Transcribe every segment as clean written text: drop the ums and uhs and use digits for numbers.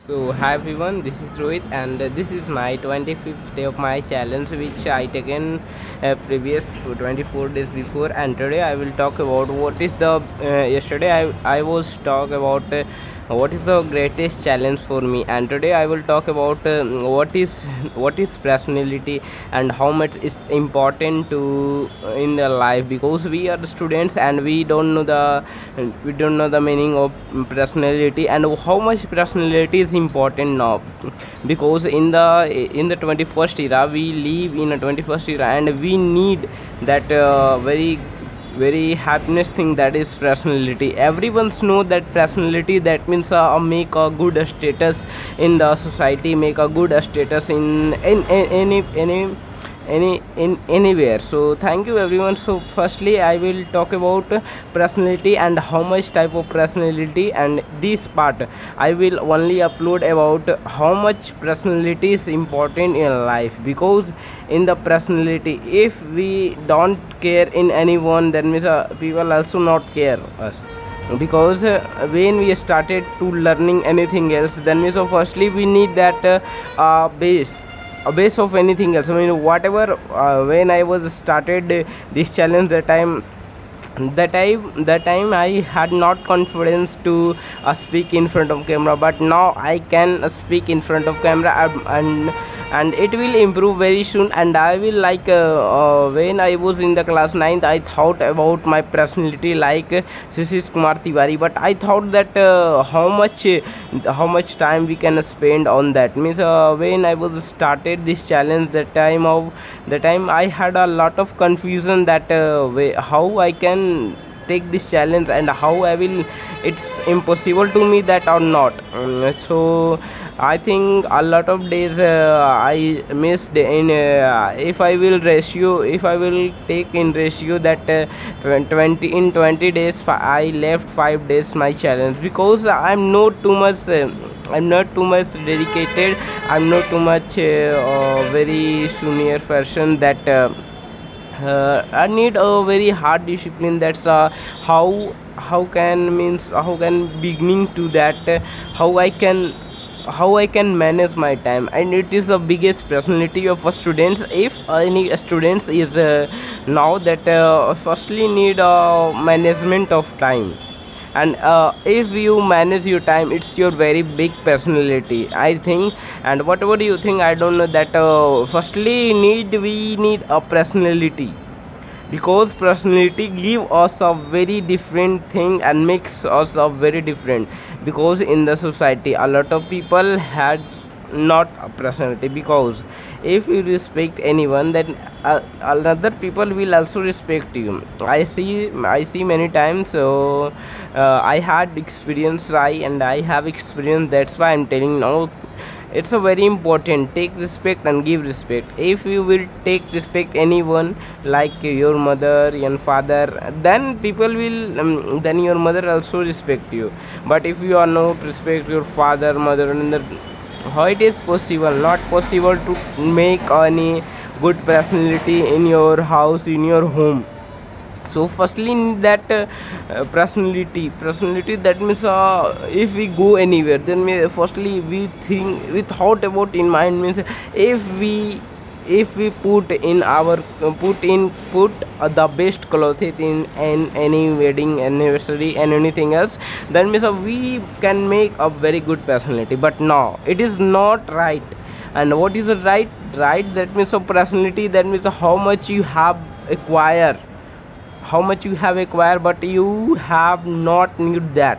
So hi everyone, this is Rohit and this is my 25th day of my challenge which I taken previous 24 days before, and today I will talk about what is the yesterday I was talk about what is the greatest challenge for me, and today I will talk about what is personality and how much is important to in the life, because we are students and we don't know the meaning of personality and how much personality is important now, because in the 21st era we live in a 21st era and we need that very happiness thing, that is personality. Everyone's know that personality, that means make a good status in the society, make a good status in any in anywhere. So thank you everyone. So firstly I will talk about personality and how much type of personality, and this part I will only upload about how much personality is important in life, because in the personality if we don't care in anyone, then means people also not care us, because when we started to learning anything else, then means firstly we need that base, a base of anything else. I mean, whatever when I was started this challenge, that time I had not confidence to speak in front of camera, but now I can speak in front of camera, and it will improve very soon. And I will like when I was in the class 9th, I thought about my personality like Sishis Kumar Tiwari, but I thought that how much time we can spend on that. Means when I was started this challenge, the time I had a lot of confusion that how I can take this challenge and how I will, it's impossible to me that or not. So I think a lot of days I missed in if I will take in ratio that 20 in 20 days I left 5 days my challenge, because I'm not too much dedicated. I'm not too much very senior person that I need a very hard discipline. That's how can beginning to that how I can manage my time, and it is the biggest personality of a student. If any students is now that firstly need management of time, and if you manage your time, it's your very big personality, I think. And whatever you think, I don't know that firstly we need a personality, because personality give us a very different thing and makes us a very different, because in the society a lot of people had not a personality, because if you respect anyone, then another people will also respect you. I see many times. So I had experience, and I have experience, that's why I'm telling now. It's a very important, take respect and give respect. If you will take respect anyone, like your mother and father, then people will then your mother also respect you. But if you are not respect your father, mother, and how it is possible, not possible to make any good personality in your house, in your home. So firstly in that personality, that means if we go anywhere, then firstly we thought about in mind, means if we put the best clothes in any wedding, anniversary, and anything else, then means we can make a very good personality. But no, it is not right. And what is the right, that means of personality, that means how much you have acquired, but you have not need that.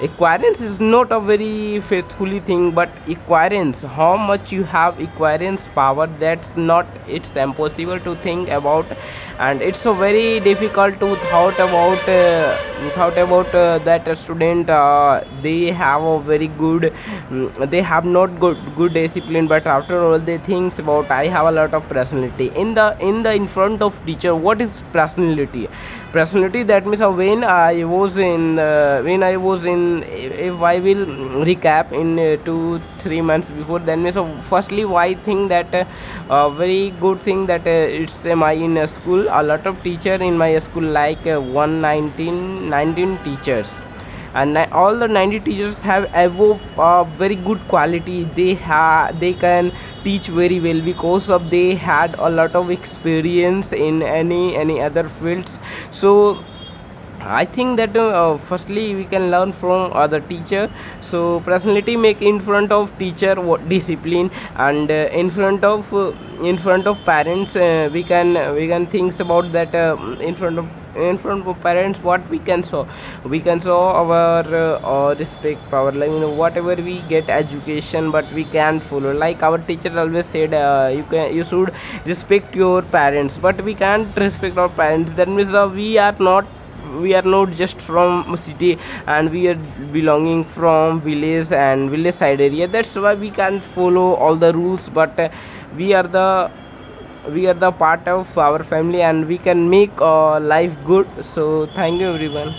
Acquirance is not a very faithfully thing, but acquirance, how much you have acquirance power, that's not, it's impossible to think about. And it's so very difficult to thought about that a student, they have a very good, they have not good discipline, but after all they thinks about, I have a lot of personality in front of teacher. What is personality? That means when I was in, if I will recap in 2 3 months before, then means firstly I think that very good thing that it's my in a school, a lot of teacher in my school, like 119 19 teachers. and all the 90 teachers have above very good quality. They can teach very well because of they had a lot of experience in any other fields. So I think that firstly we can learn from other teacher. So personality make in front of teacher what discipline, and in front of parents we can think about that in front of parents what we can show our respect power, like whatever we get education but we can't follow, like our teacher always said you should respect your parents, but we can't respect our parents. That means we are not just from city, and we are belonging from village and village side area. That's why we can't follow all the rules, but we are the we are the part of our family, and we can make life good. So thank you everyone.